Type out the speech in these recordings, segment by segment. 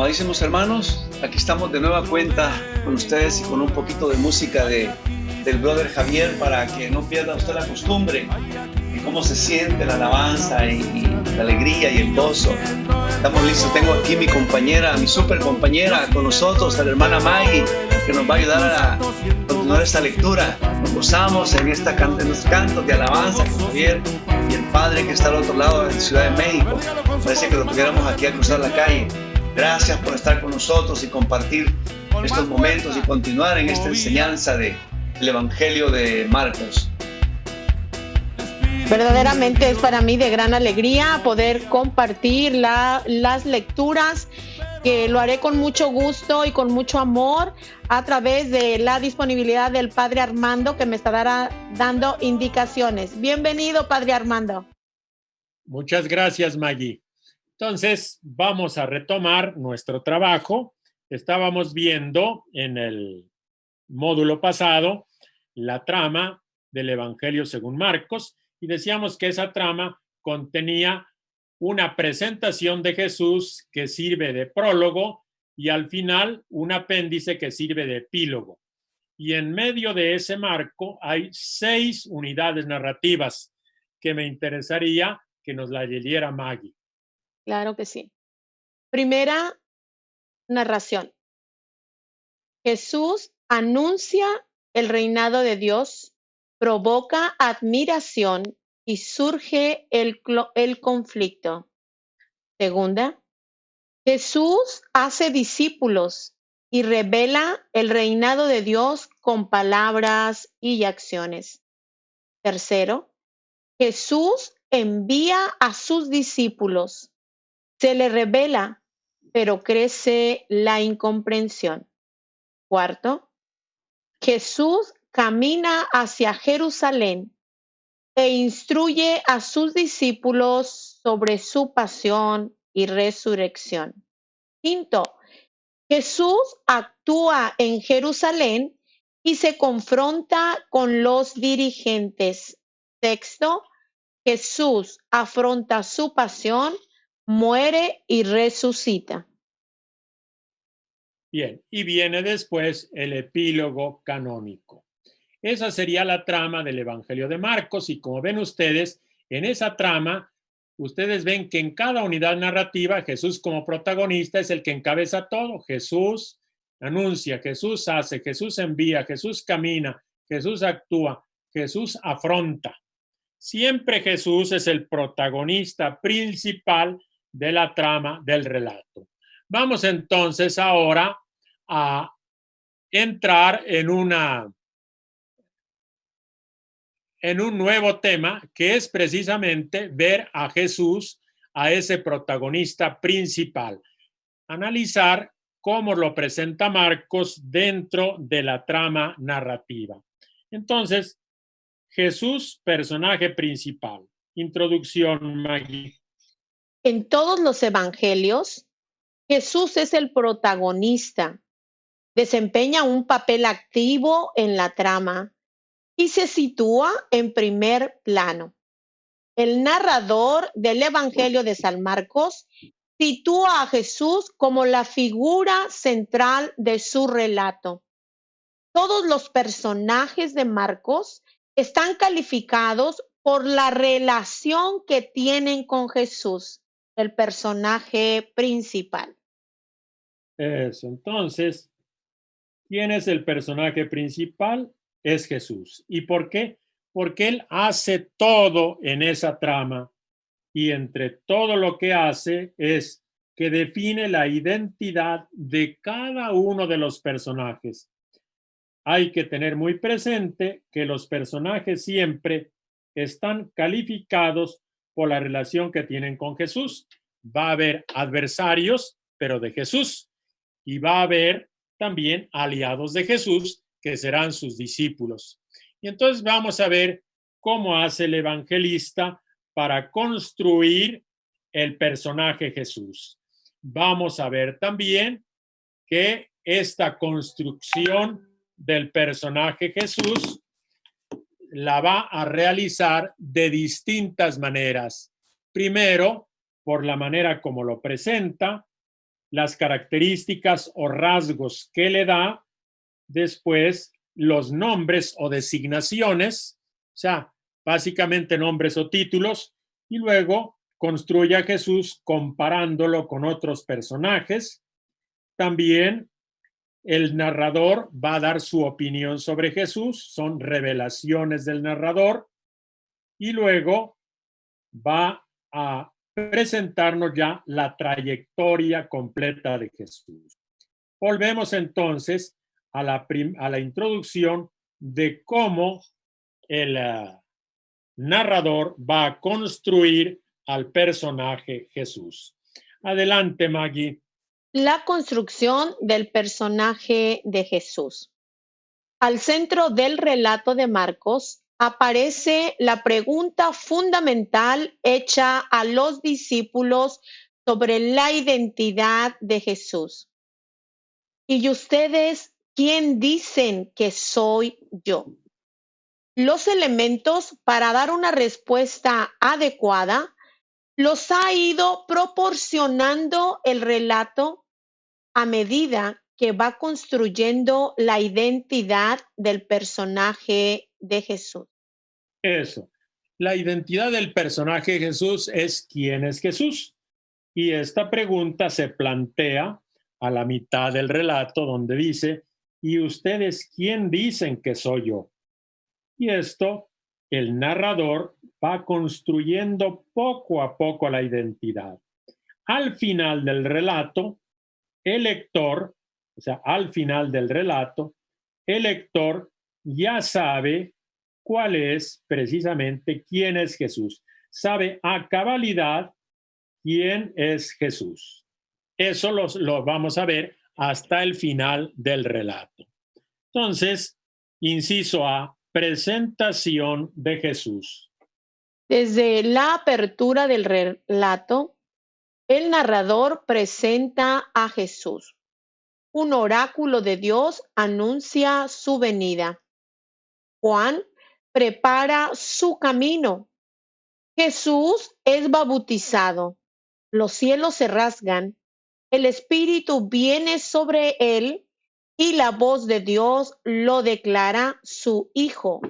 Amadísimos hermanos, aquí estamos de nueva cuenta con ustedes y con un poquito de música del brother Javier para que no pierda usted la costumbre y cómo se siente la alabanza y la alegría y el gozo. Estamos listos. Tengo aquí mi compañera, mi super compañera con nosotros, la hermana Maggie, que nos va a ayudar a continuar esta lectura. Nos gozamos en estos cantos de alabanza con Javier y el Padre que está al otro lado en Ciudad de México. Parece que lo tuviéramos aquí a cruzar la calle. Gracias por estar con nosotros y compartir estos momentos y continuar en esta enseñanza del Evangelio de Marcos. Verdaderamente es para mí de gran alegría poder compartir las lecturas, que lo haré con mucho gusto y con mucho amor a través de la disponibilidad del Padre Armando, que me estará dando indicaciones. Bienvenido, Padre Armando. Muchas gracias, Maggie. Entonces, vamos a retomar nuestro trabajo. Estábamos viendo en el módulo pasado la trama del Evangelio según Marcos y decíamos que esa trama contenía una presentación de Jesús que sirve de prólogo y al final un apéndice que sirve de epílogo. Y en medio de ese marco hay 6 unidades narrativas que me interesaría que nos la leyera Maggie. Claro que sí. Primera narración. Jesús anuncia el reinado de Dios, provoca admiración y surge el conflicto. Segunda, Jesús hace discípulos y revela el reinado de Dios con palabras y acciones. Tercero, Jesús envía a sus discípulos. Se le revela, pero crece la incomprensión. Cuarto, Jesús camina hacia Jerusalén e instruye a sus discípulos sobre su pasión y resurrección. Quinto, Jesús actúa en Jerusalén y se confronta con los dirigentes. Sexto, Jesús afronta su pasión, muere y resucita. Bien, y viene después el epílogo canónico. Esa sería la trama del Evangelio de Marcos y como ven ustedes, en esa trama, ustedes ven que en cada unidad narrativa Jesús como protagonista es el que encabeza todo. Jesús anuncia, Jesús hace, Jesús envía, Jesús camina, Jesús actúa, Jesús afronta. Siempre Jesús es el protagonista principal de la trama del relato. Vamos entonces ahora a entrar en un nuevo tema que es precisamente ver a Jesús, a ese protagonista principal. Analizar cómo lo presenta Marcos dentro de la trama narrativa. Entonces, Jesús, personaje principal. Introducción, Maggie. En todos los evangelios, Jesús es el protagonista. Desempeña un papel activo en la trama y se sitúa en primer plano. El narrador del Evangelio de San Marcos sitúa a Jesús como la figura central de su relato. Todos los personajes de Marcos están calificados por la relación que tienen con Jesús, el personaje principal. Eso, entonces, ¿quién es el personaje principal? Es Jesús. ¿Y por qué? Porque Él hace todo en esa trama y entre todo lo que hace es que define la identidad de cada uno de los personajes. Hay que tener muy presente que los personajes siempre están calificados por la relación que tienen con Jesús. Va a haber adversarios, pero de Jesús, y va a haber también aliados de Jesús, que serán sus discípulos. Y entonces vamos a ver cómo hace el evangelista para construir el personaje Jesús. Vamos a ver también que esta construcción del personaje Jesús la va a realizar de distintas maneras. Primero, por la manera como lo presenta, las características o rasgos que le da, después los nombres o designaciones, o sea, básicamente nombres o títulos, y luego construye a Jesús comparándolo con otros personajes. También el narrador va a dar su opinión sobre Jesús, son revelaciones del narrador, y luego va a presentarnos ya la trayectoria completa de Jesús. Volvemos entonces a la introducción de cómo el narrador va a construir al personaje Jesús. Adelante, Maggie. La construcción del personaje de Jesús. Al centro del relato de Marcos aparece la pregunta fundamental hecha a los discípulos sobre la identidad de Jesús. ¿Y ustedes quién dicen que soy yo? Los elementos para dar una respuesta adecuada los ha ido proporcionando el relato a medida que va construyendo la identidad del personaje de Jesús. Eso. La identidad del personaje Jesús es ¿quién es Jesús? Y esta pregunta se plantea a la mitad del relato donde dice, ¿y ustedes quién dicen que soy yo? Y esto, el narrador va construyendo poco a poco la identidad. Al final del relato, el lector, o sea, al final del relato, el lector ya sabe cuál es precisamente quién es Jesús. Sabe a cabalidad quién es Jesús. Eso lo vamos a ver hasta el final del relato. Entonces, inciso A, presentación de Jesús. Desde la apertura del relato, el narrador presenta a Jesús. Un oráculo de Dios anuncia su venida. Juan prepara su camino. Jesús es bautizado. Los cielos se rasgan. El Espíritu viene sobre él y la voz de Dios lo declara su Hijo.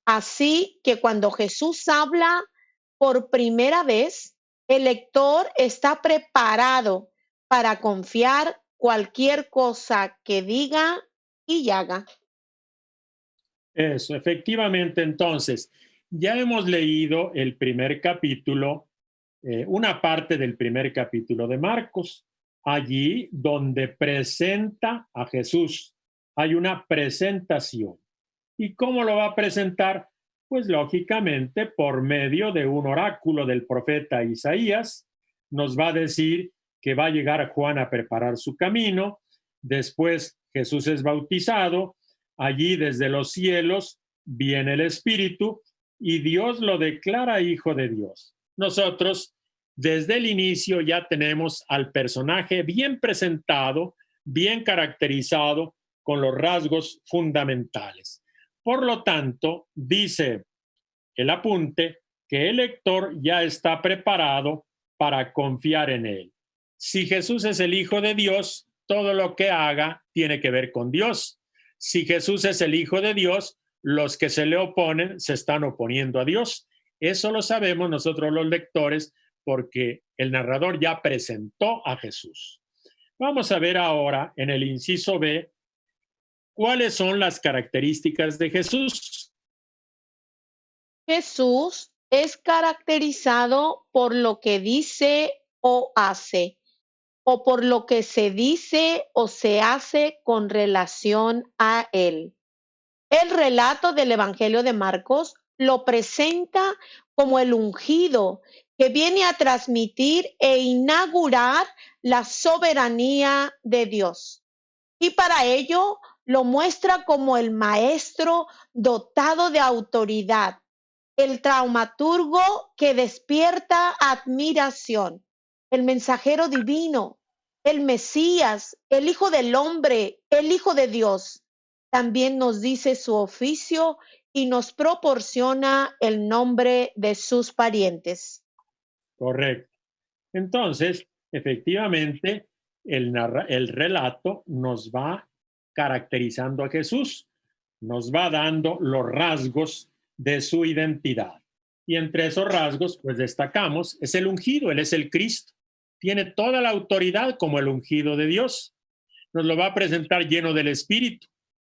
Así que cuando Jesús habla por primera vez, el lector está preparado para confiar cualquier cosa que diga y haga. Eso, efectivamente, entonces, ya hemos leído el primer capítulo, una parte del primer capítulo de Marcos, allí donde presenta a Jesús. Hay una presentación. ¿Y cómo lo va a presentar? Pues lógicamente por medio de un oráculo del profeta Isaías. Nos va a decir que va a llegar Juan a preparar su camino, después Jesús es bautizado, allí desde los cielos viene el Espíritu y Dios lo declara Hijo de Dios. Nosotros desde el inicio ya tenemos al personaje bien presentado, bien caracterizado, con los rasgos fundamentales. Por lo tanto, dice el apunte que el lector ya está preparado para confiar en él. Si Jesús es el Hijo de Dios, todo lo que haga tiene que ver con Dios. Si Jesús es el Hijo de Dios, los que se le oponen se están oponiendo a Dios. Eso lo sabemos nosotros los lectores porque el narrador ya presentó a Jesús. Vamos a ver ahora en el inciso B cuáles son las características de Jesús. Jesús es caracterizado por lo que dice o hace, o por lo que se dice o se hace con relación a él. El relato del Evangelio de Marcos lo presenta como el ungido que viene a transmitir e inaugurar la soberanía de Dios. Y para ello lo muestra como el maestro dotado de autoridad, el dramaturgo que despierta admiración, el mensajero divino, el Mesías, el Hijo del Hombre, el Hijo de Dios. También nos dice su oficio y nos proporciona el nombre de sus parientes. Correcto. Entonces, efectivamente, el relato nos va caracterizando a Jesús, nos va dando los rasgos de su identidad. Y entre esos rasgos, pues destacamos, es el ungido, él es el Cristo. Tiene toda la autoridad como el ungido de Dios. Nos lo va a presentar lleno del Espíritu.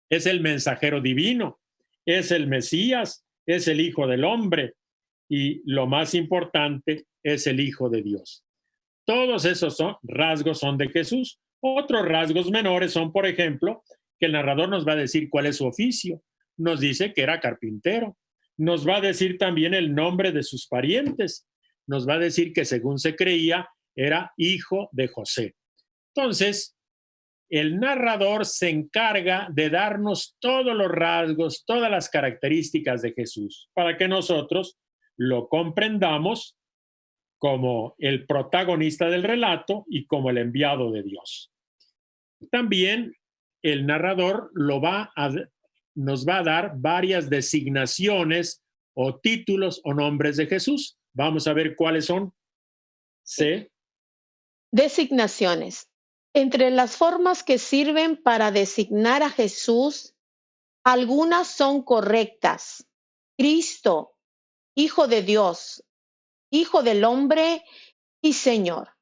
Es el mensajero divino, es el Mesías, es el Hijo del Hombre y lo más importante, es el Hijo de Dios. Todos esos rasgos son de Jesús. Otros rasgos menores son, por ejemplo, que el narrador nos va a decir cuál es su oficio. Nos dice que era carpintero. Nos va a decir también el nombre de sus parientes. Nos va a decir que según se creía, era hijo de José. Entonces, el narrador se encarga de darnos todos los rasgos, todas las características de Jesús, para que nosotros lo comprendamos como el protagonista del relato y como el enviado de Dios. También el narrador nos va a dar varias designaciones o títulos o nombres de Jesús. Vamos a ver cuáles son. C. Designaciones. Entre las formas que sirven para designar a Jesús, algunas son correctas. Cristo, Hijo de Dios, Hijo del Hombre y Señor.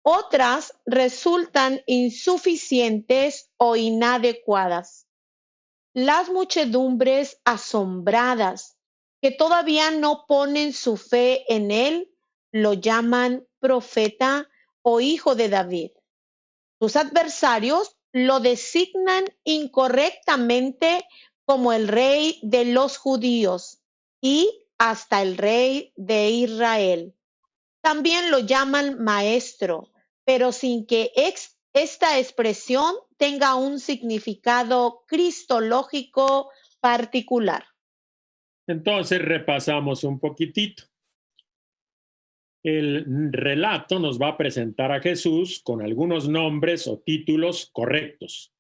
Otras resultan insuficientes o inadecuadas. Las muchedumbres asombradas que todavía no ponen su fe en él lo llaman profeta o hijo de David. Sus adversarios lo designan incorrectamente como el rey de los judíos y hasta el rey de Israel. También lo llaman maestro, pero sin que esta expresión tenga un significado cristológico particular. Entonces repasamos un poquitito. El relato nos va a presentar a Jesús con algunos nombres o títulos correctos.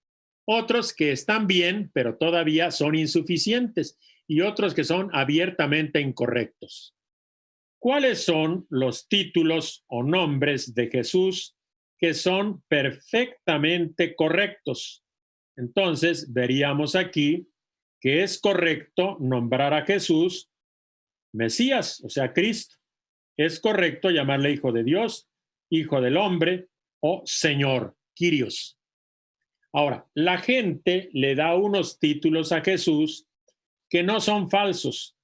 Otros que están bien, pero todavía son insuficientes, y otros que son abiertamente incorrectos. ¿Cuáles son los títulos o nombres de Jesús que son perfectamente correctos? Entonces, veríamos aquí que es correcto nombrar a Jesús Mesías, o sea, Cristo. Es correcto llamarle Hijo de Dios, Hijo del Hombre o Señor, Kyrios. Ahora, la gente le da unos títulos a Jesús que no son falsos,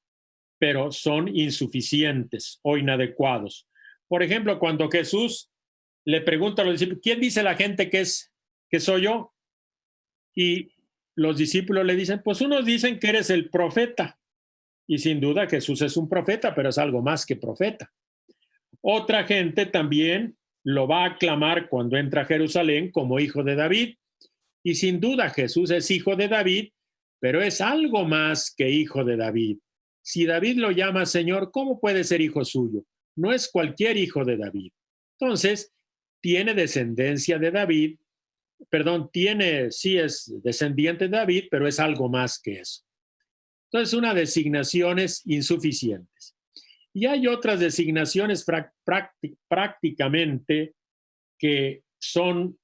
pero son insuficientes o inadecuados. Por ejemplo, cuando Jesús le pregunta a los discípulos, ¿quién dice la gente que soy yo? Y los discípulos le dicen, pues unos dicen que eres el profeta. Y sin duda Jesús es un profeta, pero es algo más que profeta. Otra gente también lo va a aclamar cuando entra a Jerusalén como hijo de David. Y sin duda Jesús es hijo de David, pero es algo más que hijo de David. Si David lo llama Señor, ¿cómo puede ser hijo suyo? No es cualquier hijo de David. Entonces, tiene descendencia de David, sí es descendiente de David, pero es algo más que eso. Entonces, unas designaciones insuficientes. Y hay otras designaciones prácticamente que son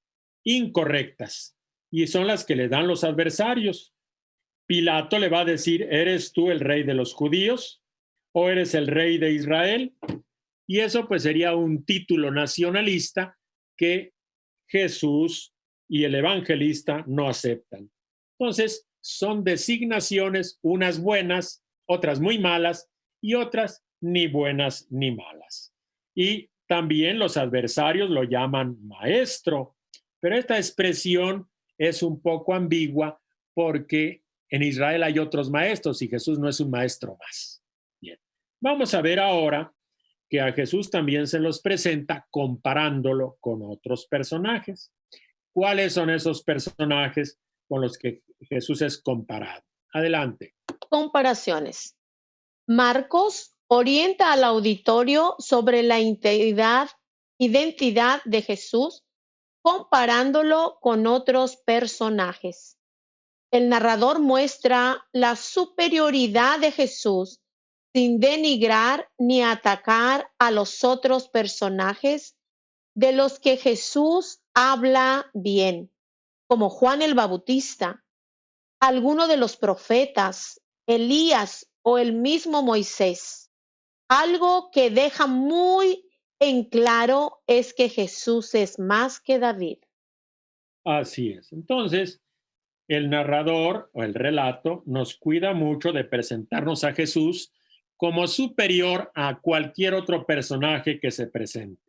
incorrectas y son las que le dan los adversarios. Pilato le va a decir, ¿eres tú el rey de los judíos o eres el rey de Israel? Y eso pues sería un título nacionalista que Jesús y el evangelista no aceptan. Entonces, son designaciones, unas buenas, otras muy malas y otras ni buenas ni malas. Y también los adversarios lo llaman maestro, pero esta expresión es un poco ambigua porque en Israel hay otros maestros y Jesús no es un maestro más. Bien, vamos a ver ahora que a Jesús también se los presenta comparándolo con otros personajes. ¿Cuáles son esos personajes con los que Jesús es comparado? Adelante. Comparaciones. Marcos orienta al auditorio sobre la identidad de Jesús comparándolo con otros personajes. El narrador muestra la superioridad de Jesús sin denigrar ni atacar a los otros personajes de los que Jesús habla bien, como Juan el Bautista, alguno de los profetas, Elías o el mismo Moisés. Algo que deja muy en claro es que Jesús es más que David. Así es. Entonces, el narrador o el relato nos cuida mucho de presentarnos a Jesús como superior a cualquier otro personaje que se presente.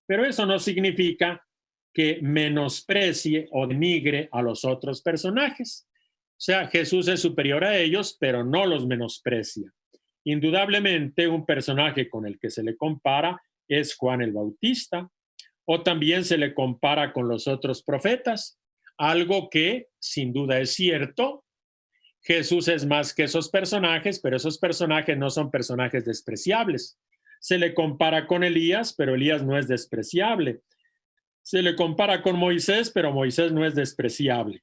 Pero eso no significa que menosprecie o denigre a los otros personajes. O sea, Jesús es superior a ellos, pero no los menosprecia. Indudablemente, un personaje con el que se le compara es Juan el Bautista, o también se le compara con los otros profetas, algo que sin duda es cierto. Jesús es más que esos personajes, pero esos personajes no son personajes despreciables. Se le compara con Elías, pero Elías no es despreciable. Se le compara con Moisés, pero Moisés no es despreciable.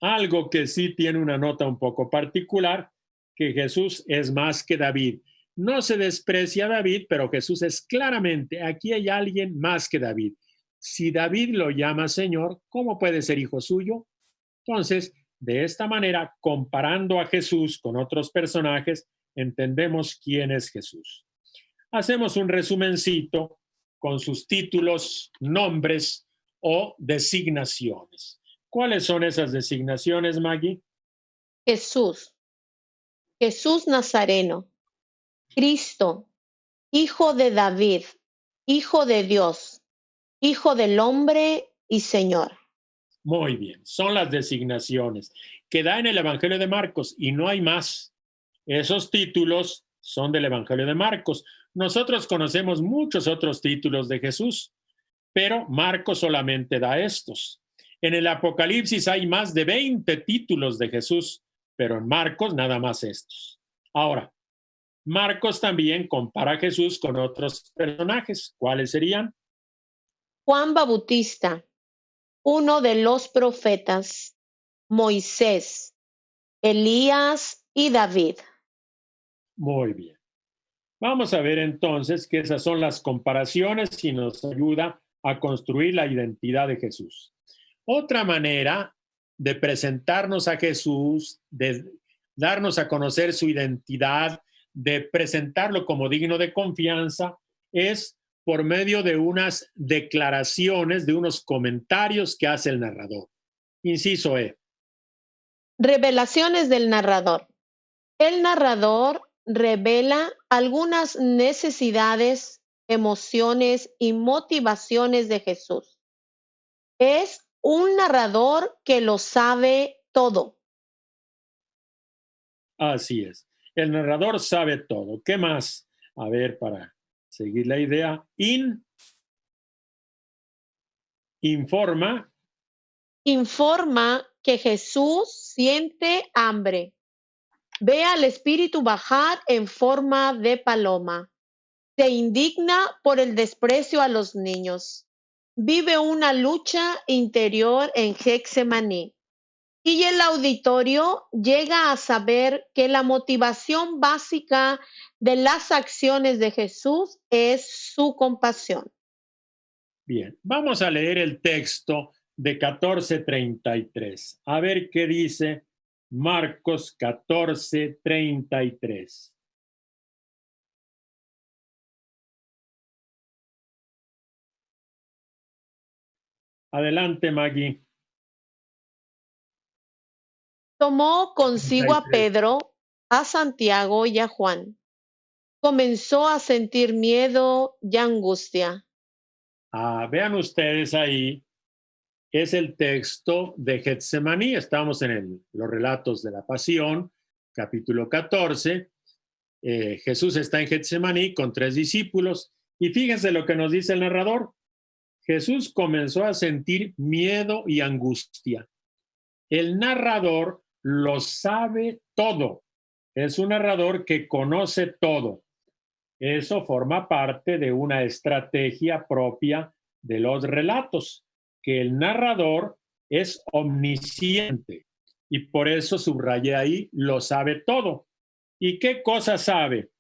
Algo que sí tiene una nota un poco particular, que Jesús es más que David. No se desprecia a David, pero Jesús es claramente, aquí hay alguien más que David. Si David lo llama Señor, ¿cómo puede ser hijo suyo? Entonces, de esta manera, comparando a Jesús con otros personajes, entendemos quién es Jesús. Hacemos un resumencito con sus títulos, nombres o designaciones. ¿Cuáles son esas designaciones, Maggie? Jesús, Jesús Nazareno, Cristo, Hijo de David, Hijo de Dios, Hijo del hombre y Señor. Muy bien, son las designaciones que da en el Evangelio de Marcos y no hay más. Esos títulos son del Evangelio de Marcos. Nosotros conocemos muchos otros títulos de Jesús, pero Marcos solamente da estos. En el Apocalipsis hay más de 20 títulos de Jesús, pero en Marcos nada más estos. Ahora, Marcos también compara a Jesús con otros personajes. ¿Cuáles serían? Juan Bautista, uno de los profetas, Moisés, Elías y David. Muy bien. Vamos a ver entonces que esas son las comparaciones y nos ayuda a construir la identidad de Jesús. Otra manera de presentarnos a Jesús, de darnos a conocer su identidad, de presentarlo como digno de confianza, es por medio de unas declaraciones, de unos comentarios que hace el narrador. Inciso E. Revelaciones del narrador. El narrador revela algunas necesidades, emociones y motivaciones de Jesús. Es un narrador que lo sabe todo. Así es. El narrador sabe todo. ¿Qué más? A ver, para seguir la idea. Informa. Informa que Jesús siente hambre. Ve al espíritu bajar en forma de paloma. Se indigna por el desprecio a los niños. Vive una lucha interior en Getsemaní. Y el auditorio llega a saber que la motivación básica de las acciones de Jesús es su compasión. Bien, vamos a leer el texto de 14:33. A ver qué dice Marcos 14:33. Adelante, Maggie. Tomó consigo a 33. Pedro, a Santiago y a Juan. Comenzó a sentir miedo y angustia. Vean ustedes ahí, es el texto de Getsemaní. Estamos en los relatos de la Pasión, capítulo 14. Jesús está en Getsemaní con 3 discípulos y fíjense lo que nos dice el narrador. Jesús comenzó a sentir miedo y angustia. El narrador lo sabe todo. Es un narrador que conoce todo. Eso forma parte de una estrategia propia de los relatos, que el narrador es omnisciente y por eso subrayé ahí, lo sabe todo. ¿Y qué cosa sabe?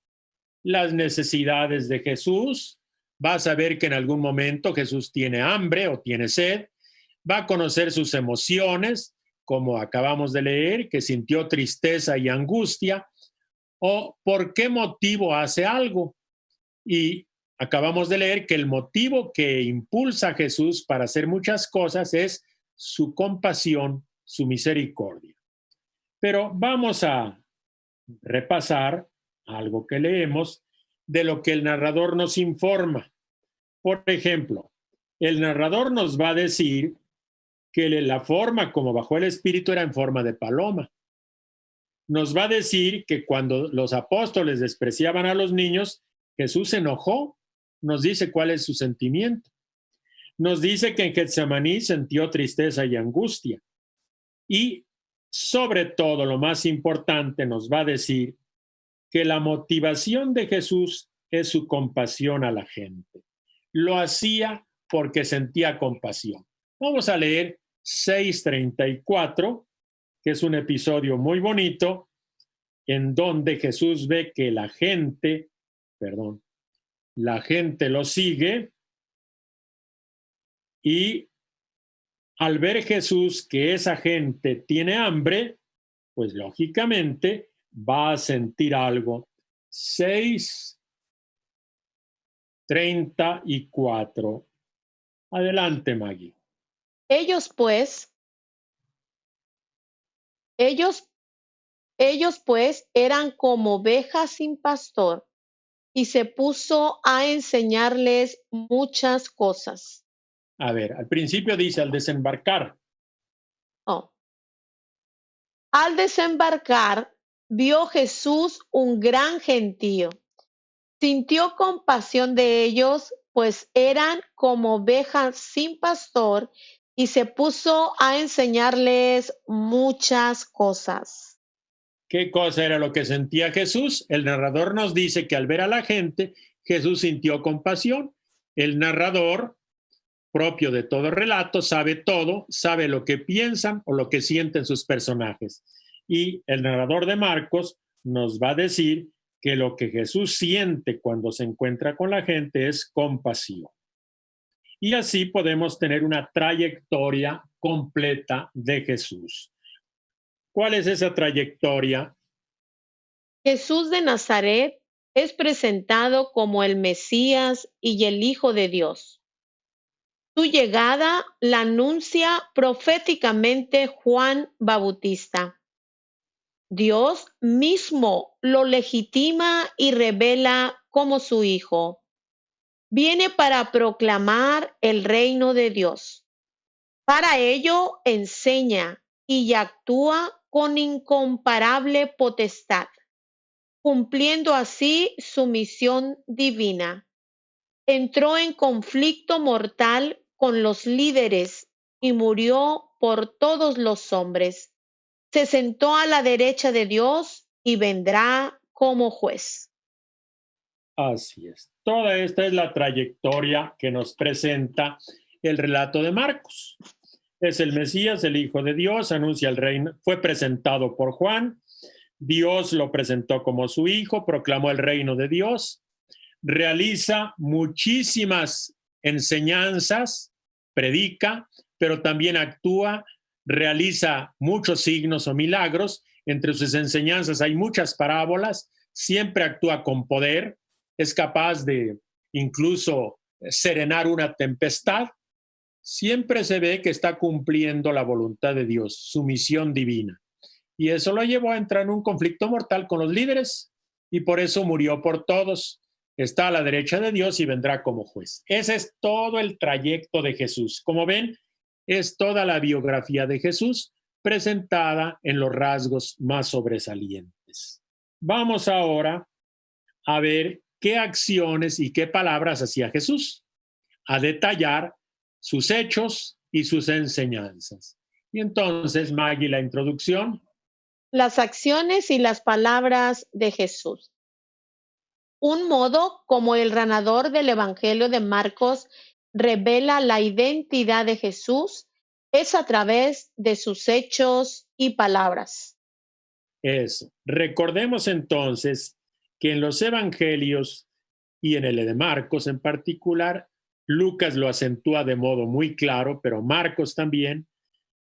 Las necesidades de Jesús, vas a ver que en algún momento Jesús tiene hambre o tiene sed, va a conocer sus emociones, como acabamos de leer, que sintió tristeza y angustia, o por qué motivo hace algo. Y acabamos de leer que el motivo que impulsa a Jesús para hacer muchas cosas es su compasión, su misericordia. Pero vamos a repasar algo que leemos de lo que el narrador nos informa. Por ejemplo, el narrador nos va a decir que la forma como bajó el Espíritu era en forma de paloma. Nos va a decir que cuando los apóstoles despreciaban a los niños, Jesús se enojó. Nos dice cuál es su sentimiento. Nos dice que en Getsemaní sintió tristeza y angustia. Y sobre todo, lo más importante, nos va a decir que la motivación de Jesús es su compasión a la gente. Lo hacía porque sentía compasión. Vamos a leer 6:34, que es un episodio muy bonito, en donde Jesús ve que la gente lo sigue, y al ver Jesús que esa gente tiene hambre, pues lógicamente va a sentir algo. 6:34. Adelante, Maggie. Ellos pues eran como ovejas sin pastor, y se puso a enseñarles muchas cosas. A ver, al principio dice al desembarcar. Oh. Al desembarcar, vio Jesús un gran gentío. Sintió compasión de ellos, pues eran como ovejas sin pastor, y se puso a enseñarles muchas cosas. ¿Qué cosa era lo que sentía Jesús? El narrador nos dice que al ver a la gente, Jesús sintió compasión. El narrador, propio de todo relato, sabe todo, sabe lo que piensan o lo que sienten sus personajes. Y el narrador de Marcos nos va a decir que lo que Jesús siente cuando se encuentra con la gente es compasión. Y así podemos tener una trayectoria completa de Jesús. ¿Cuál es esa trayectoria? Jesús de Nazaret es presentado como el Mesías y el Hijo de Dios. Su llegada la anuncia proféticamente Juan Bautista. Dios mismo lo legitima y revela como su Hijo. Viene para proclamar el reino de Dios. Para ello enseña y actúa con incomparable potestad, cumpliendo así su misión divina. Entró en conflicto mortal con los líderes y murió por todos los hombres. Se sentó a la derecha de Dios y vendrá como juez. Así es. Toda esta es la trayectoria que nos presenta el relato de Marcos. Es el Mesías, el Hijo de Dios, anuncia el reino, fue presentado por Juan, Dios lo presentó como su Hijo, proclamó el reino de Dios, realiza muchísimas enseñanzas, predica, pero también actúa, realiza muchos signos o milagros. Entre sus enseñanzas hay muchas parábolas, siempre actúa con poder, es capaz de incluso serenar una tempestad. Siempre se ve que está cumpliendo la voluntad de Dios, su misión divina. Y eso lo llevó a entrar en un conflicto mortal con los líderes, y por eso murió por todos. Está a la derecha de Dios y vendrá como juez. Ese es todo el trayecto de Jesús. Como ven, es toda la biografía de Jesús presentada en los rasgos más sobresalientes. Vamos ahora a ver qué acciones y qué palabras hacía Jesús, a detallar sus hechos y sus enseñanzas. Y entonces, Maggie, la introducción. Las acciones y las palabras de Jesús. Un modo como el narrador del Evangelio de Marcos revela la identidad de Jesús es a través de sus hechos y palabras. Eso. Recordemos entonces que en los evangelios y en el de Marcos en particular. Lucas lo acentúa de modo muy claro, pero Marcos también.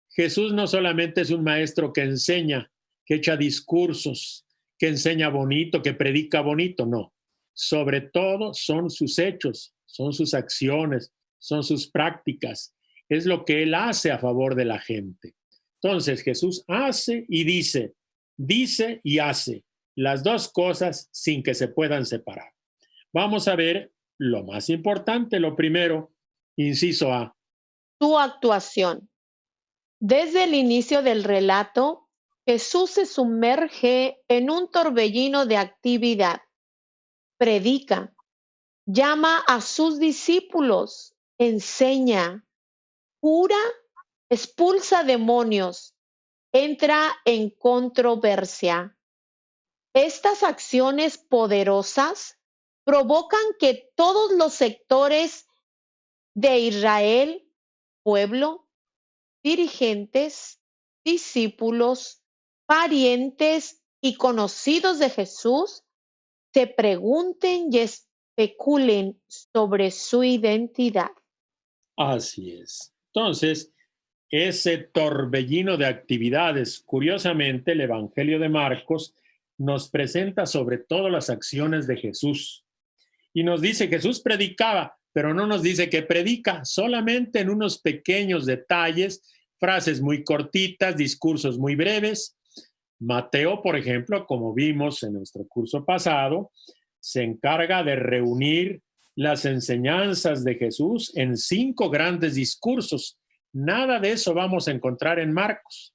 Jesús no solamente es un maestro que enseña, que echa discursos, que enseña bonito, que predica bonito, no. Sobre todo son sus hechos, son sus acciones, son sus prácticas. Es lo que él hace a favor de la gente. Entonces Jesús hace y dice y hace, las dos cosas sin que se puedan separar. Vamos a ver lo más importante, lo primero, inciso A. Su actuación. Desde el inicio del relato, Jesús se sumerge en un torbellino de actividad. Predica, llama a sus discípulos, enseña, cura, expulsa demonios, entra en controversia. Estas acciones poderosas provocan que todos los sectores de Israel, pueblo, dirigentes, discípulos, parientes y conocidos de Jesús se pregunten y especulen sobre su identidad. Así es. Entonces, ese torbellino de actividades, curiosamente, el Evangelio de Marcos nos presenta sobre todo las acciones de Jesús. Y nos dice, Jesús predicaba, pero no nos dice que predica, solamente en unos pequeños detalles, frases muy cortitas, discursos muy breves. Mateo, por ejemplo, como vimos en nuestro curso pasado, se encarga de reunir las enseñanzas de Jesús en 5 grandes discursos. Nada de eso vamos a encontrar en Marcos.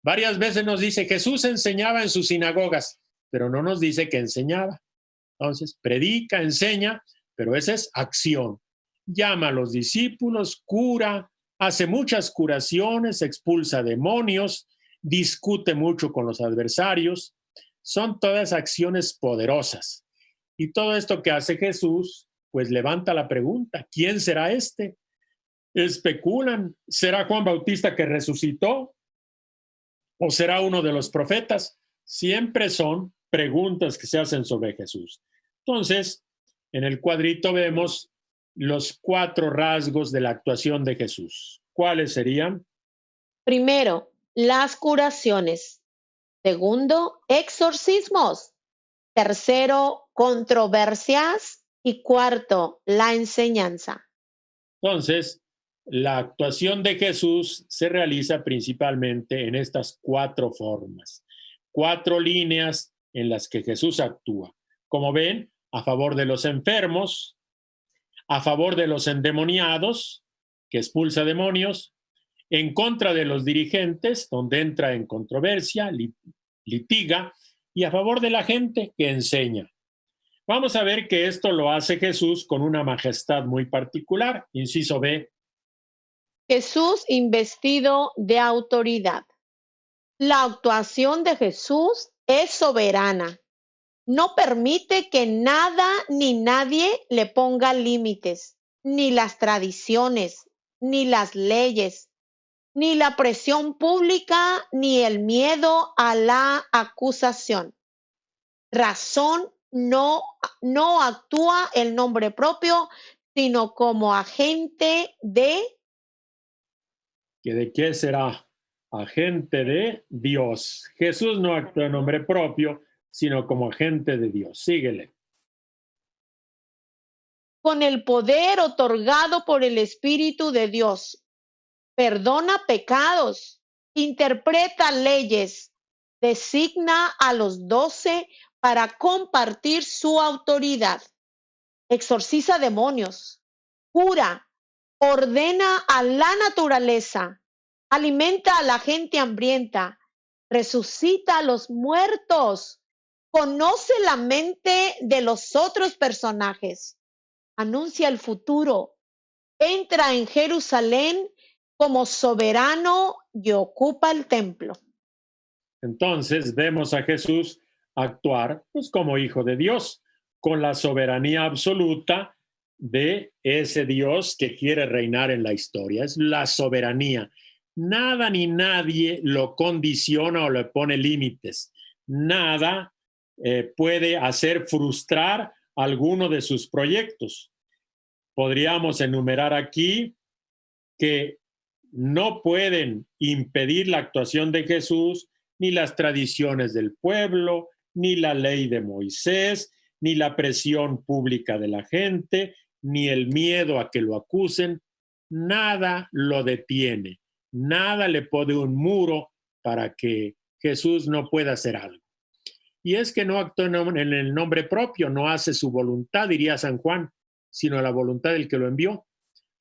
Varias veces nos dice, Jesús enseñaba en sus sinagogas, pero no nos dice que enseñaba. Entonces, predica, enseña, pero esa es acción. Llama a los discípulos, cura, hace muchas curaciones, expulsa demonios, discute mucho con los adversarios. Son todas acciones poderosas. Y todo esto que hace Jesús, pues levanta la pregunta, ¿quién será este? Especulan, ¿será Juan Bautista que resucitó? ¿O será uno de los profetas? Siempre son preguntas que se hacen sobre Jesús. Entonces, en el cuadrito vemos los 4 rasgos de la actuación de Jesús. ¿Cuáles serían? Primero, las curaciones. Segundo, exorcismos. Tercero, controversias. Y cuarto, la enseñanza. Entonces, la actuación de Jesús se realiza principalmente en estas 4 formas, 4 líneas en las que Jesús actúa. Como ven, a favor de los enfermos, a favor de los endemoniados, que expulsa demonios, en contra de los dirigentes, donde entra en controversia, litiga, y a favor de la gente, que enseña. Vamos a ver que esto lo hace Jesús con una majestad muy particular. Inciso B. Jesús investido de autoridad. La actuación de Jesús es soberana. No permite que nada ni nadie le ponga límites, ni las tradiciones, ni las leyes, ni la presión pública, ni el miedo a la acusación. Razón no actúa en nombre propio, sino como agente de... ¿Que de qué será? Agente de Dios. Jesús no actúa en nombre propio, sino como agente de Dios. Síguele. Con el poder otorgado por el Espíritu de Dios. Perdona pecados, interpreta leyes, designa a los 12 para compartir su autoridad. Exorciza demonios, cura, ordena a la naturaleza, alimenta a la gente hambrienta, resucita a los muertos, conoce la mente de los otros personajes, anuncia el futuro, entra en Jerusalén como soberano y ocupa el templo. Entonces vemos a Jesús actuar pues, como hijo de Dios, con la soberanía absoluta de ese Dios que quiere reinar en la historia. Es la soberanía. Nada ni nadie lo condiciona o le pone límites. Nada puede hacer frustrar alguno de sus proyectos. Podríamos enumerar aquí que no pueden impedir la actuación de Jesús ni las tradiciones del pueblo, ni la ley de Moisés, ni la presión pública de la gente, ni el miedo a que lo acusen. Nada lo detiene, nada le pone un muro para que Jesús no pueda hacer algo. Y es que no actúa en el nombre propio, no hace su voluntad, diría San Juan, sino la voluntad del que lo envió.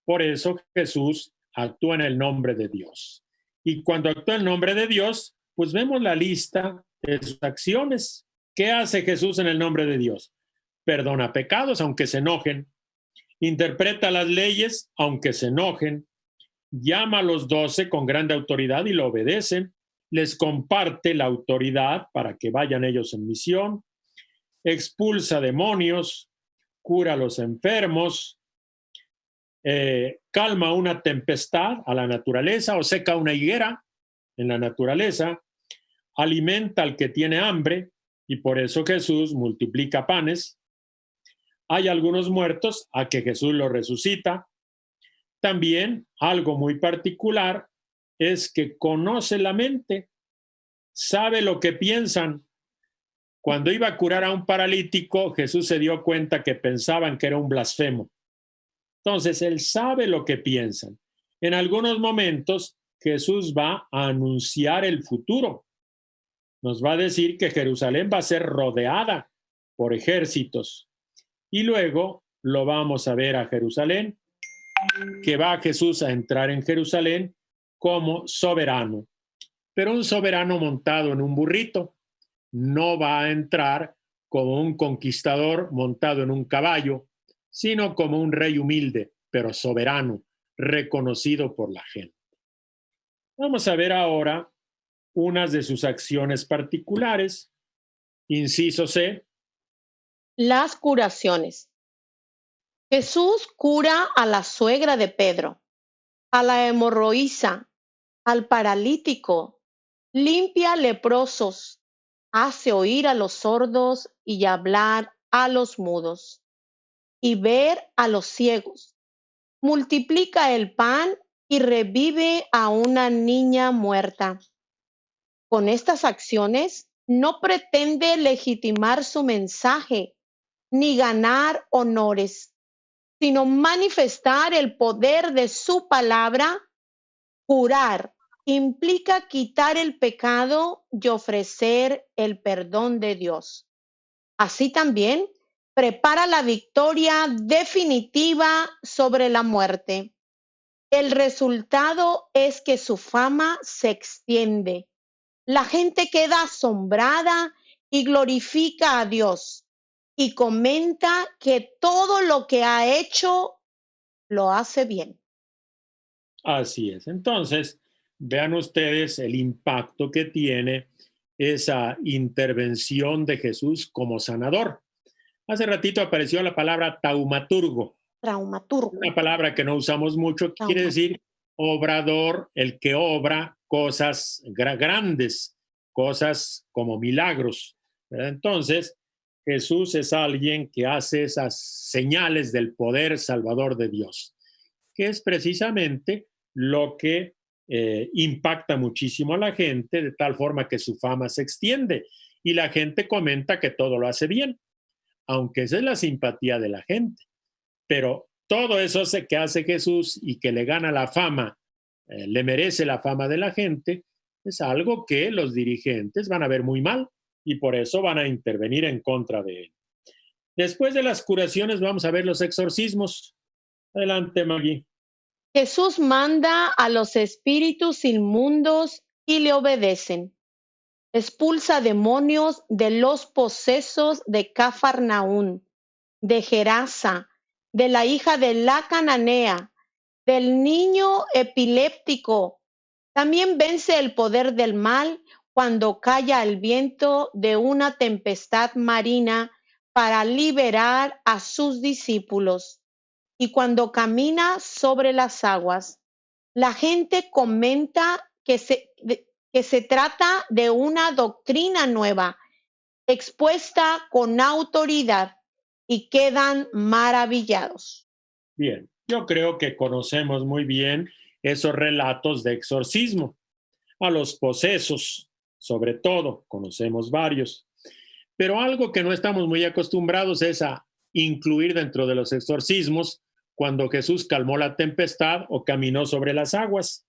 Por eso Jesús actúa en el nombre de Dios. Y cuando actúa en nombre de Dios, pues vemos la lista de sus acciones. ¿Qué hace Jesús en el nombre de Dios? Perdona pecados, aunque se enojen. Interpreta las leyes, aunque se enojen. Llama a los 12 con grande autoridad y lo obedecen. Les comparte la autoridad para que vayan ellos en misión. Expulsa demonios, cura a los enfermos, calma una tempestad a la naturaleza o seca una higuera en la naturaleza, alimenta al que tiene hambre y por eso Jesús multiplica panes. Hay algunos muertos a que Jesús los resucita. También algo muy particular es que conoce la mente, sabe lo que piensan. Cuando iba a curar a un paralítico, Jesús se dio cuenta que pensaban que era un blasfemo. Entonces, él sabe lo que piensan. En algunos momentos, Jesús va a anunciar el futuro. Nos va a decir que Jerusalén va a ser rodeada por ejércitos. Y luego lo vamos a ver a Jerusalén, que va Jesús a entrar en Jerusalén como soberano. Pero un soberano montado en un burrito. No va a entrar como un conquistador montado en un caballo, sino como un rey humilde, pero soberano, reconocido por la gente. Vamos a ver ahora unas de sus acciones particulares. Inciso C. Las curaciones. Jesús cura a la suegra de Pedro, a la hemorroísa, al paralítico, limpia leprosos, hace oír a los sordos y hablar a los mudos, y ver a los ciegos. Multiplica el pan y revive a una niña muerta. Con estas acciones no pretende legitimar su mensaje ni ganar honores, sino manifestar el poder de su palabra. Curar implica quitar el pecado y ofrecer el perdón de Dios. Así también prepara la victoria definitiva sobre la muerte. El resultado es que su fama se extiende. La gente queda asombrada y glorifica a Dios y comenta que todo lo que ha hecho lo hace bien. Así es. Entonces, vean ustedes el impacto que tiene esa intervención de Jesús como sanador. Hace ratito apareció la palabra taumaturgo. Traumaturgo. Una palabra que no usamos mucho, que quiere decir obrador, el que obra cosas grandes, cosas como milagros, ¿verdad? Entonces, Jesús es alguien que hace esas señales del poder salvador de Dios, que es precisamente lo que impacta muchísimo a la gente, de tal forma que su fama se extiende y la gente comenta que todo lo hace bien, aunque esa es la simpatía de la gente. Pero todo eso que hace Jesús y que le gana la fama, le merece la fama de la gente, es algo que los dirigentes van a ver muy mal y por eso van a intervenir en contra de él. Después de las curaciones vamos a ver los exorcismos. Adelante, Maggie. Jesús manda a los espíritus inmundos y le obedecen. Expulsa demonios de los posesos de Cafarnaún, de Gerasa, de la hija de la cananea, del niño epiléptico. También vence el poder del mal cuando calla el viento de una tempestad marina para liberar a sus discípulos. Y cuando camina sobre las aguas, la gente comenta que se trata de una doctrina nueva, expuesta con autoridad y quedan maravillados. Bien, yo creo que conocemos muy bien esos relatos de exorcismo. A los posesos, sobre todo, conocemos varios. Pero algo que no estamos muy acostumbrados es a incluir dentro de los exorcismos cuando Jesús calmó la tempestad o caminó sobre las aguas.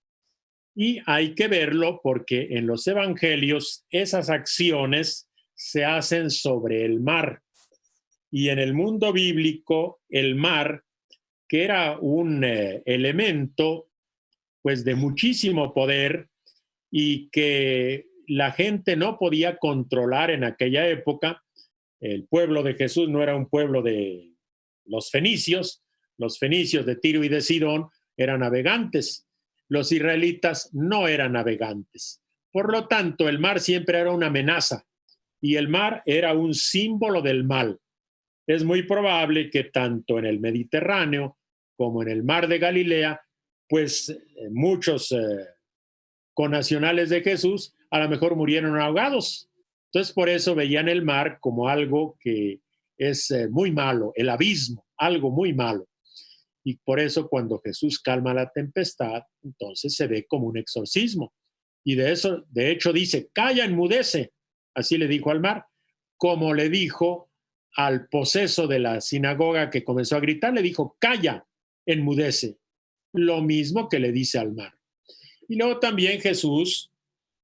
Y hay que verlo porque en los evangelios esas acciones se hacen sobre el mar. Y en el mundo bíblico, el mar, que era un elemento pues de muchísimo poder y que la gente no podía controlar en aquella época. El pueblo de Jesús no era un pueblo de los fenicios de Tiro y de Sidón eran navegantes, los israelitas no eran navegantes. Por lo tanto, el mar siempre era una amenaza y el mar era un símbolo del mal. Es muy probable que tanto en el Mediterráneo como en el mar de Galilea, pues muchos connacionales de Jesús a lo mejor murieron ahogados. Entonces por eso veían el mar como algo que es muy malo, el abismo, algo muy malo. Y por eso cuando Jesús calma la tempestad, entonces se ve como un exorcismo. Y de eso, de hecho dice, calla, enmudece. Así le dijo al mar, como le dijo al poseso de la sinagoga que comenzó a gritar, le dijo, calla, enmudece. Lo mismo que le dice al mar. Y luego también Jesús,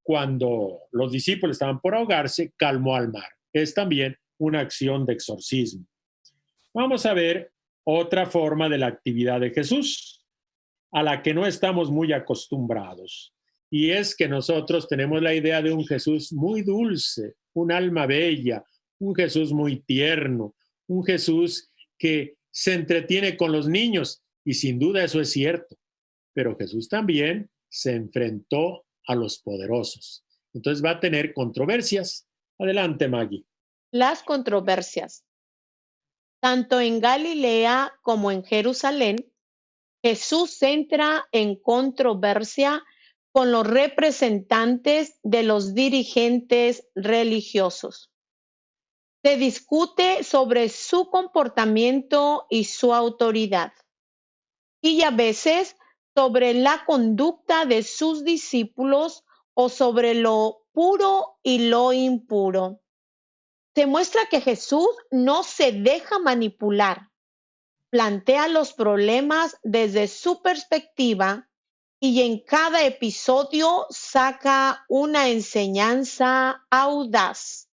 cuando los discípulos estaban por ahogarse, calmó al mar. Es también una acción de exorcismo. Vamos a ver otra forma de la actividad de Jesús, a la que no estamos muy acostumbrados. Y es que nosotros tenemos la idea de un Jesús muy dulce, un alma bella, un Jesús muy tierno, un Jesús que se entretiene con los niños. Y sin duda eso es cierto. Pero Jesús también se enfrentó a los poderosos. Entonces va a tener controversias. Adelante, Maggie. Las controversias. Tanto en Galilea como en Jerusalén, Jesús entra en controversia con los representantes de los dirigentes religiosos. Se discute sobre su comportamiento y su autoridad, y a veces sobre la conducta de sus discípulos o sobre lo puro y lo impuro. Se muestra que Jesús no se deja manipular, plantea los problemas desde su perspectiva y en cada episodio saca una enseñanza audaz.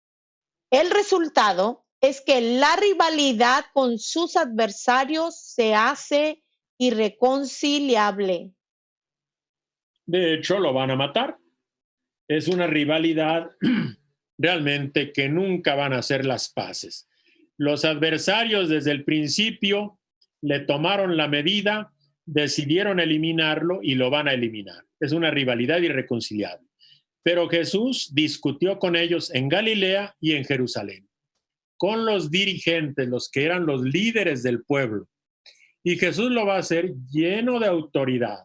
El resultado es que la rivalidad con sus adversarios se hace irreconciliable. De hecho, lo van a matar. Es una rivalidad realmente que nunca van a hacer las paces. Los adversarios desde el principio le tomaron la medida, decidieron eliminarlo y lo van a eliminar. Es una rivalidad irreconciliable. Pero Jesús discutió con ellos en Galilea y en Jerusalén, con los dirigentes, los que eran los líderes del pueblo. Y Jesús lo va a hacer lleno de autoridad,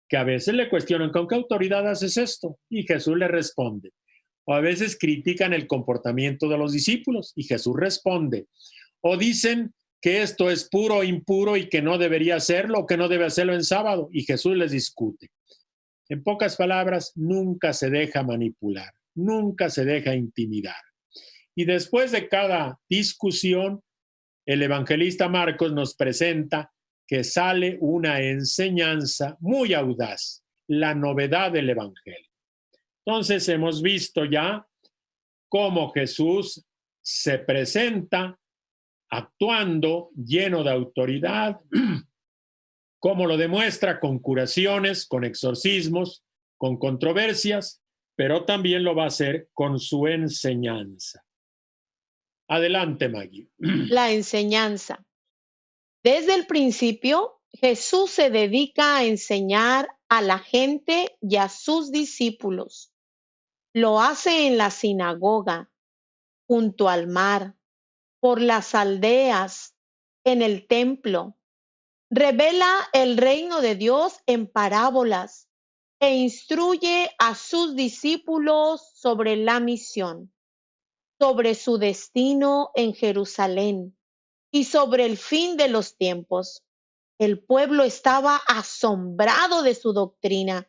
que a veces le cuestionan, ¿con qué autoridad haces esto? Y Jesús le responde. O a veces critican el comportamiento de los discípulos y Jesús responde. O dicen que esto es puro o impuro y que no debería hacerlo o que no debe hacerlo en sábado y Jesús les discute. En pocas palabras, nunca se deja manipular, nunca se deja intimidar. Y después de cada discusión, el evangelista Marcos nos presenta que sale una enseñanza muy audaz, la novedad del evangelio. Entonces hemos visto ya cómo Jesús se presenta actuando lleno de autoridad, cómo lo demuestra con curaciones, con exorcismos, con controversias, pero también lo va a hacer con su enseñanza. Adelante, Maggie. La enseñanza. Desde el principio, Jesús se dedica a enseñar a la gente y a sus discípulos. Lo hace en la sinagoga, junto al mar, por las aldeas, en el templo. Revela el reino de Dios en parábolas e instruye a sus discípulos sobre la misión, sobre su destino en Jerusalén, y sobre el fin de los tiempos. El pueblo estaba asombrado de su doctrina,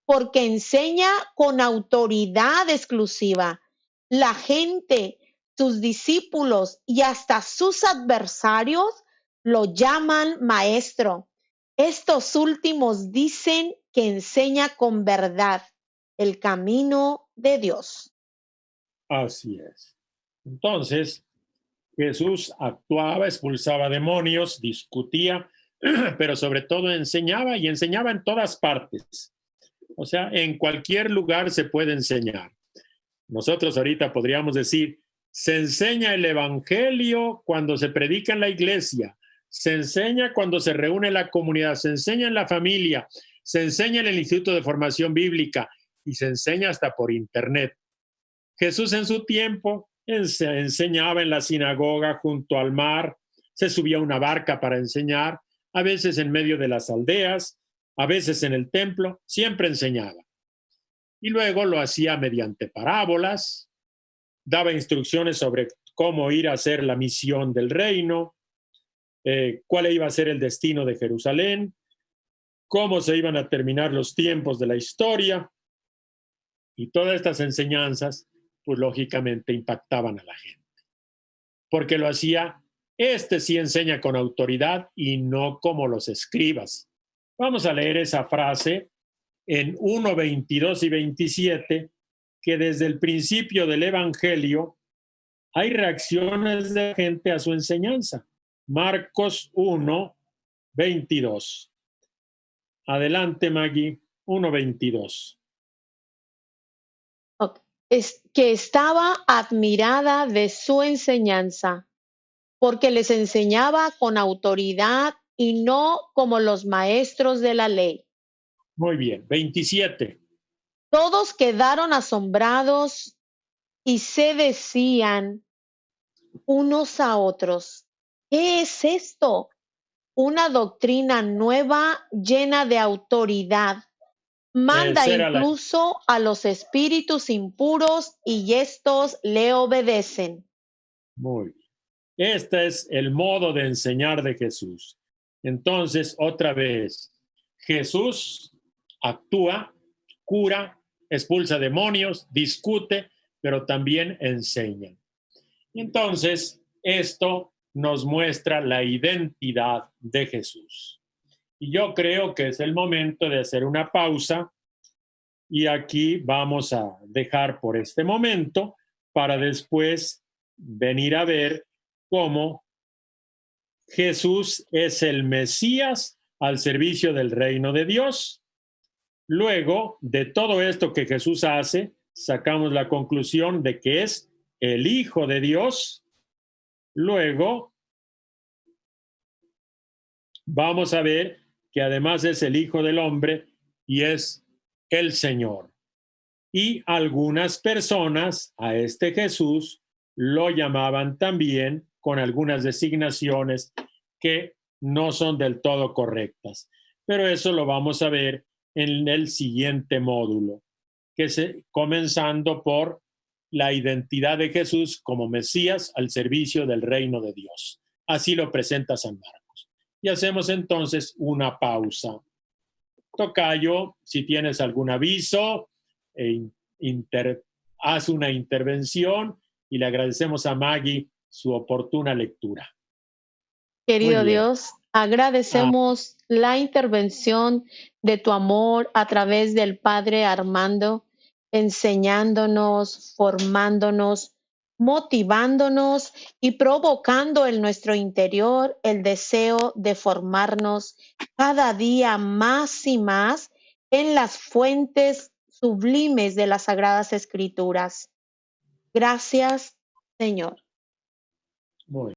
porque enseña con autoridad exclusiva. La gente, sus discípulos y hasta sus adversarios lo llaman maestro. Estos últimos dicen que enseña con verdad el camino de Dios. Así es. Entonces, Jesús actuaba, expulsaba demonios, discutía, pero sobre todo enseñaba y enseñaba en todas partes. O sea, en cualquier lugar se puede enseñar. Nosotros ahorita podríamos decir, se enseña el evangelio cuando se predica en la iglesia, se enseña cuando se reúne la comunidad, se enseña en la familia, se enseña en el Instituto de Formación Bíblica y se enseña hasta por internet. Jesús en su tiempo enseñaba en la sinagoga junto al mar, se subía a una barca para enseñar, a veces en medio de las aldeas, a veces en el templo, siempre enseñaba. Y luego lo hacía mediante parábolas, daba instrucciones sobre cómo ir a hacer la misión del reino, cuál iba a ser el destino de Jerusalén, cómo se iban a terminar los tiempos de la historia. Y todas estas enseñanzas, pues lógicamente impactaban a la gente. Porque lo hacía, sí enseña con autoridad y no como los escribas. Vamos a leer esa frase en 1, 22 y 27, que desde el principio del Evangelio hay reacciones de gente a su enseñanza. Marcos 1, 22. Adelante, Maggie, 1, 22. Es que estaba admirada de su enseñanza, porque les enseñaba con autoridad y no como los maestros de la ley. Muy bien, 27. Todos quedaron asombrados y se decían unos a otros, ¿qué es esto? Una doctrina nueva llena de autoridad. Manda incluso a los espíritus impuros y estos le obedecen. Muy bien. Este es el modo de enseñar de Jesús. Entonces, otra vez, Jesús actúa, cura, expulsa demonios, discute, pero también enseña. Entonces, esto nos muestra la identidad de Jesús. Y yo creo que es el momento de hacer una pausa y aquí vamos a dejar por este momento para después venir a ver cómo Jesús es el Mesías al servicio del reino de Dios. Luego de todo esto que Jesús hace, sacamos la conclusión de que es el Hijo de Dios. Luego vamos a ver que además es el Hijo del Hombre y es el Señor. Y algunas personas a este Jesús lo llamaban también con algunas designaciones que no son del todo correctas. Pero eso lo vamos a ver en el siguiente módulo, comenzando por la identidad de Jesús como Mesías al servicio del reino de Dios. Así lo presenta San Marcos. Y hacemos entonces una pausa. Tocayo, si tienes algún aviso, haz una intervención y le agradecemos a Maggie su oportuna lectura. Querido Dios, agradecemos la intervención de tu amor a través del Padre Armando, enseñándonos, formándonos, motivándonos y provocando en nuestro interior el deseo de formarnos cada día más y más en las fuentes sublimes de las Sagradas Escrituras. Gracias, Señor. Muy bien.